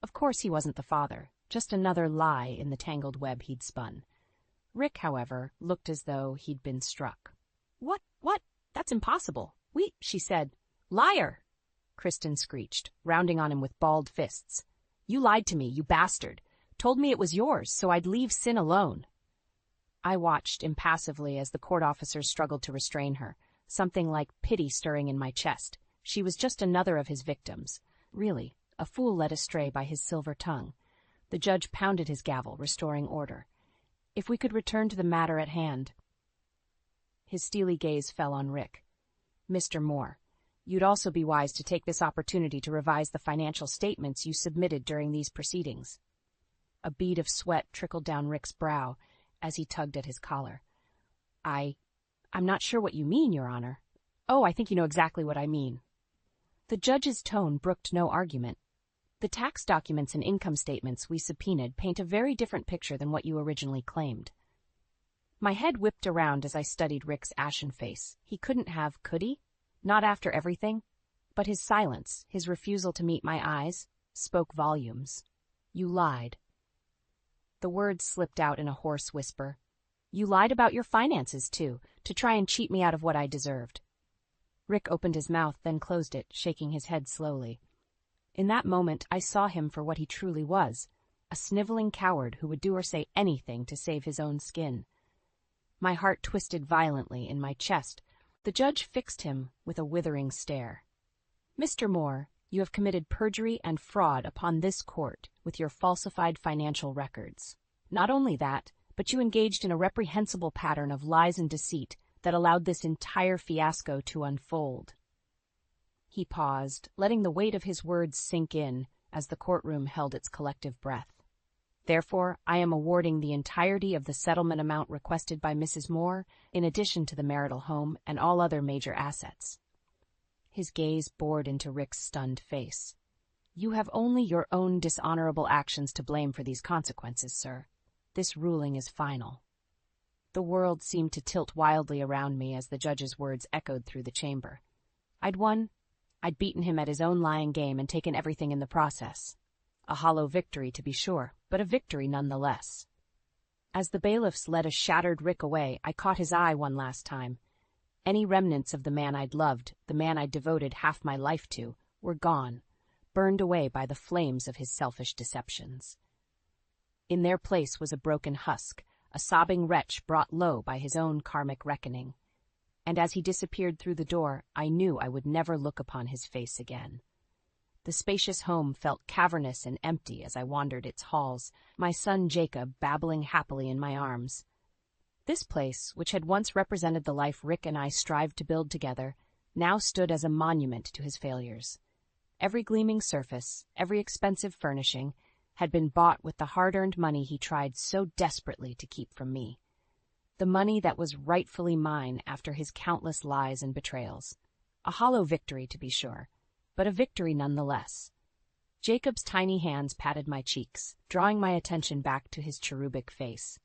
Of course he wasn't the father, just another lie in the tangled web he'd spun. Rick, however, looked as though he'd been struck. What? That's impossible. She said. Liar! Kristen screeched, rounding on him with balled fists. You lied to me, you bastard. Told me it was yours, so I'd leave Sin alone. I watched impassively as the court officers struggled to restrain her, something like pity stirring in my chest. She was just another of his victims. Really, a fool led astray by his silver tongue. The judge pounded his gavel, restoring order. If we could return to the matter at hand. His steely gaze fell on Rick. Mr. Moore, you'd also be wise to take this opportunity to revise the financial statements you submitted during these proceedings. A bead of sweat trickled down Rick's brow as he tugged at his collar. I'm not sure what you mean, Your Honor. Oh, I think you know exactly what I mean. The judge's tone brooked no argument. The tax documents and income statements we subpoenaed paint a very different picture than what you originally claimed. My head whipped around as I studied Rick's ashen face. He couldn't have, could he? Not after everything. But his silence, his refusal to meet my eyes, spoke volumes. You lied. The words slipped out in a hoarse whisper. You lied about your finances, too, to try and cheat me out of what I deserved. Rick opened his mouth, then closed it, shaking his head slowly. In that moment, I saw him for what he truly was, a sniveling coward who would do or say anything to save his own skin. My heart twisted violently in my chest. The judge fixed him with a withering stare. Mr. Moore, you have committed perjury and fraud upon this court with your falsified financial records. Not only that, but you engaged in a reprehensible pattern of lies and deceit that allowed this entire fiasco to unfold. He paused, letting the weight of his words sink in as the courtroom held its collective breath. Therefore, I am awarding the entirety of the settlement amount requested by Mrs. Moore, in addition to the marital home and all other major assets. His gaze bored into Rick's stunned face. You have only your own dishonorable actions to blame for these consequences, sir. This ruling is final. The world seemed to tilt wildly around me as the judge's words echoed through the chamber. I'd won. I'd beaten him at his own lying game and taken everything in the process. A hollow victory, to be sure, but a victory nonetheless. As the bailiffs led a shattered Rick away, I caught his eye one last time. Any remnants of the man I'd loved, the man I'd devoted half my life to, were gone, burned away by the flames of his selfish deceptions. In their place was a broken husk, a sobbing wretch brought low by his own karmic reckoning. And as he disappeared through the door, I knew I would never look upon his face again. The spacious home felt cavernous and empty as I wandered its halls, my son Jacob babbling happily in my arms. This place, which had once represented the life Rick and I strived to build together, now stood as a monument to his failures. Every gleaming surface, every expensive furnishing, had been bought with the hard-earned money he tried so desperately to keep from me. The money that was rightfully mine after his countless lies and betrayals. A hollow victory, to be sure, but a victory nonetheless. Jacob's tiny hands patted my cheeks, drawing my attention back to his cherubic face.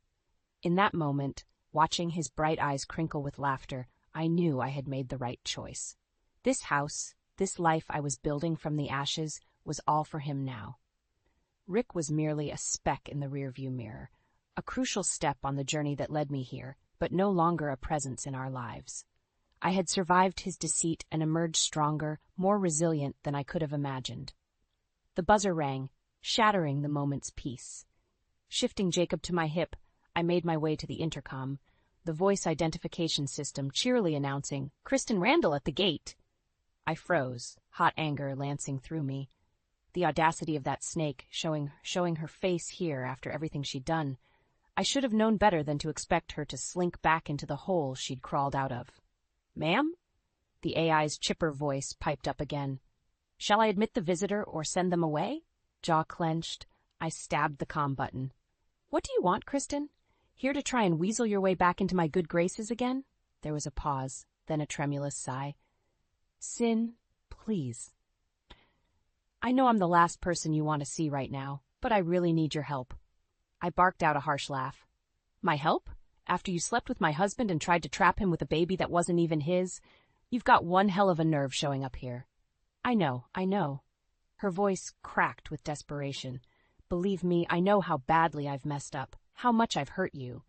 In that moment, watching his bright eyes crinkle with laughter, I knew I had made the right choice. This house, this life I was building from the ashes, was all for him now. Rick was merely a speck in the rearview mirror, a crucial step on the journey that led me here, but no longer a presence in our lives. I had survived his deceit and emerged stronger, more resilient than I could have imagined. The buzzer rang, shattering the moment's peace. Shifting Jacob to my hip, I made my way to the intercom, the voice identification system cheerily announcing, "Kristen Randall at the gate." I froze, hot anger lancing through me. The audacity of that snake, showing her face here after everything she'd done. I should have known better than to expect her to slink back into the hole she'd crawled out of. "Ma'am?" The AI's chipper voice piped up again. "Shall I admit the visitor or send them away?" Jaw clenched, I stabbed the comm button. "What do you want, Kristen? Here to try and weasel your way back into my good graces again?" There was a pause, then a tremulous sigh. "Sin, please. I know I'm the last person you want to see right now, But I really need your help. I barked out a harsh laugh. My help? After you slept with my husband and tried to trap him with a baby that wasn't even his? You've got one hell of a nerve showing up here. I know. Her voice cracked with desperation. Believe me, I know how badly I've messed up, how much I've hurt you.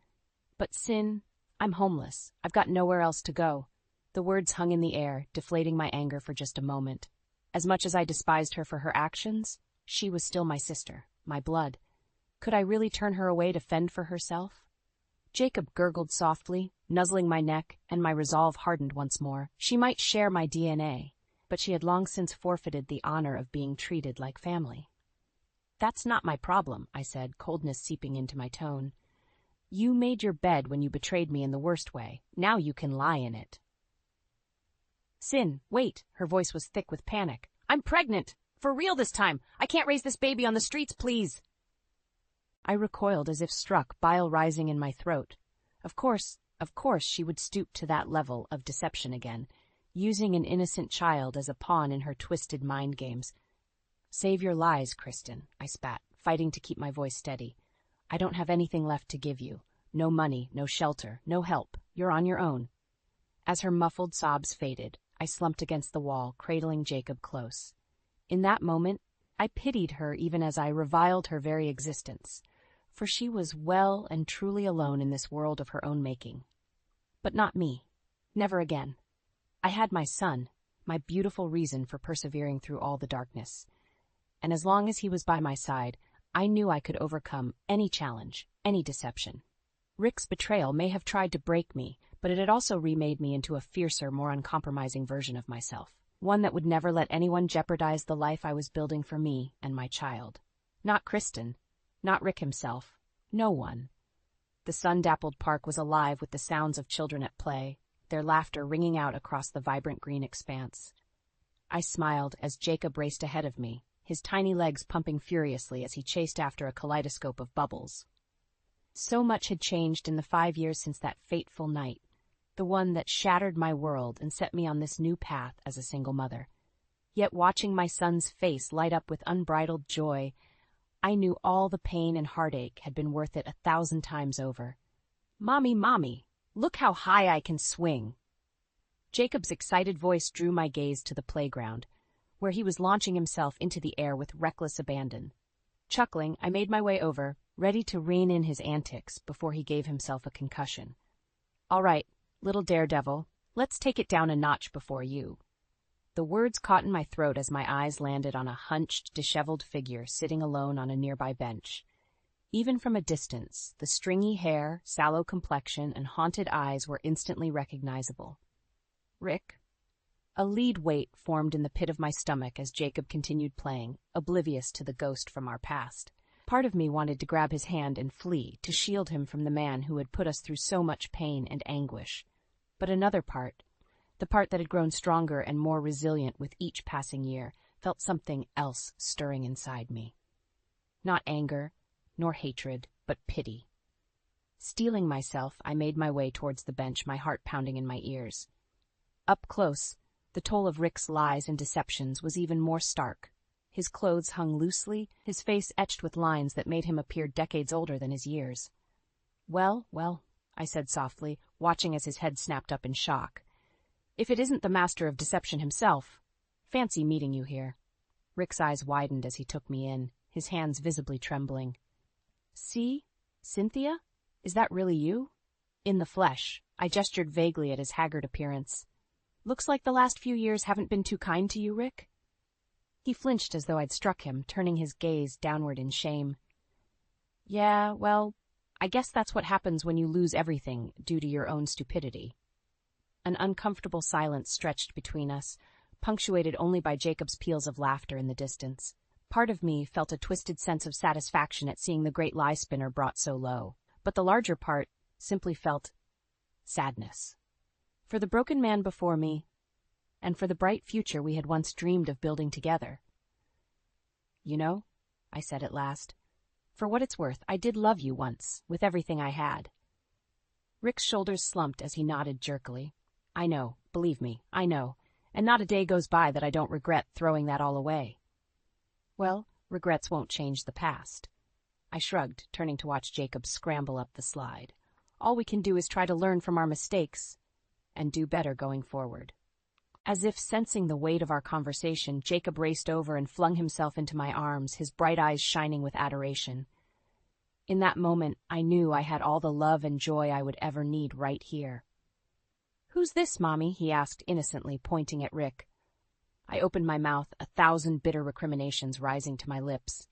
But Sin, I'm homeless. I've got nowhere else to go. The words hung in the air, deflating my anger for just a moment. As much as I despised her for her actions, she was still my sister, my blood. Could I really turn her away to fend for herself? Jacob gurgled softly, nuzzling my neck, and my resolve hardened once more. She might share my DNA, but she had long since forfeited the honor of being treated like family. That's not my problem, I said, coldness seeping into my tone. You made your bed when you betrayed me in the worst way. Now you can lie in it. Sin, wait, her voice was thick with panic. I'm pregnant! For real this time! I can't raise this baby on the streets, please! I recoiled as if struck, bile rising in my throat. Of course, she would stoop to that level of deception again, using an innocent child as a pawn in her twisted mind games. Save your lies, Kristen, I spat, fighting to keep my voice steady. I don't have anything left to give you. No money, no shelter, no help. You're on your own. As her muffled sobs faded, I slumped against the wall, cradling Jacob close. In that moment, I pitied her even as I reviled her very existence, for she was well and truly alone in this world of her own making. But not me. Never again. I had my son, my beautiful reason for persevering through all the darkness. And as long as he was by my side, I knew I could overcome any challenge, any deception. Rick's betrayal may have tried to break me, but it had also remade me into a fiercer, more uncompromising version of myself, one that would never let anyone jeopardize the life I was building for me and my child. Not Kristen, not Rick himself, no one. The sun-dappled park was alive with the sounds of children at play, their laughter ringing out across the vibrant green expanse. I smiled as Jacob raced ahead of me, his tiny legs pumping furiously as he chased after a kaleidoscope of bubbles. So much had changed in the 5 years since that fateful night, the one that shattered my world and set me on this new path as a single mother. Yet watching my son's face light up with unbridled joy, I knew all the pain and heartache had been worth it 1,000 times over. Mommy, look how high I can swing! Jacob's excited voice drew my gaze to the playground, where he was launching himself into the air with reckless abandon. Chuckling, I made my way over, ready to rein in his antics before he gave himself a concussion. All right, little daredevil, let's take it down a notch before you. The words caught in my throat as my eyes landed on a hunched, disheveled figure sitting alone on a nearby bench. Even from a distance, the stringy hair, sallow complexion, and haunted eyes were instantly recognizable. Rick. A lead weight formed in the pit of my stomach as Jacob continued playing, oblivious to the ghost from our past. Part of me wanted to grab his hand and flee, to shield him from the man who had put us through so much pain and anguish. But another part, the part that had grown stronger and more resilient with each passing year, felt something else stirring inside me. Not anger, nor hatred, but pity. Steeling myself, I made my way towards the bench, my heart pounding in my ears. Up close, the toll of Rick's lies and deceptions was even more stark. His clothes hung loosely, his face etched with lines that made him appear decades older than his years. Well, I said softly, watching as his head snapped up in shock. If it isn't the master of deception himself, fancy meeting you here. Rick's eyes widened as he took me in, his hands visibly trembling. See? Cynthia? Is that really you? In the flesh, I gestured vaguely at his haggard appearance. Looks like the last few years haven't been too kind to you, Rick? He flinched as though I'd struck him, turning his gaze downward in shame. Yeah, well, I guess that's what happens when you lose everything due to your own stupidity. An uncomfortable silence stretched between us, punctuated only by Jacob's peals of laughter in the distance. Part of me felt a twisted sense of satisfaction at seeing the great lie spinner brought so low, but the larger part simply felt sadness. For the broken man before me, and for the bright future we had once dreamed of building together. You know, I said at last, for what it's worth, I did love you once, with everything I had. Rick's shoulders slumped as he nodded jerkily. I know, believe me, I know, and not a day goes by that I don't regret throwing that all away. Well, Regrets won't change the past. I shrugged, turning to watch Jacob scramble up the slide. All we can do is try to learn from our mistakes and do better going forward. As if sensing the weight of our conversation, Jacob raced over and flung himself into my arms, his bright eyes shining with adoration. In that moment, I knew I had all the love and joy I would ever need right here. "Who's this, Mommy?" he asked innocently, pointing at Rick. I opened my mouth, 1,000 bitter recriminations rising to my lips.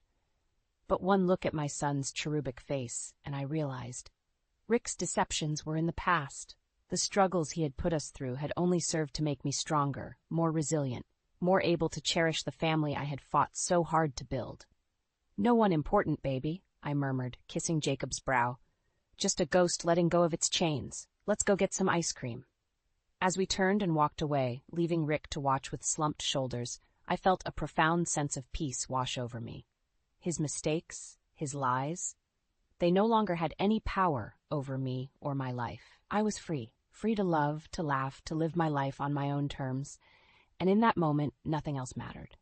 But one look at my son's cherubic face, and I realized Rick's deceptions were in the past. The struggles he had put us through had only served to make me stronger, more resilient, more able to cherish the family I had fought so hard to build. "No one important, baby," I murmured, kissing Jacob's brow. "Just a ghost letting go of its chains. Let's go get some ice cream." As we turned and walked away, leaving Rick to watch with slumped shoulders, I felt a profound sense of peace wash over me. His mistakes, his lies, they no longer had any power over me or my life. I was free to love, to laugh, to live my life on my own terms, and in that moment, nothing else mattered.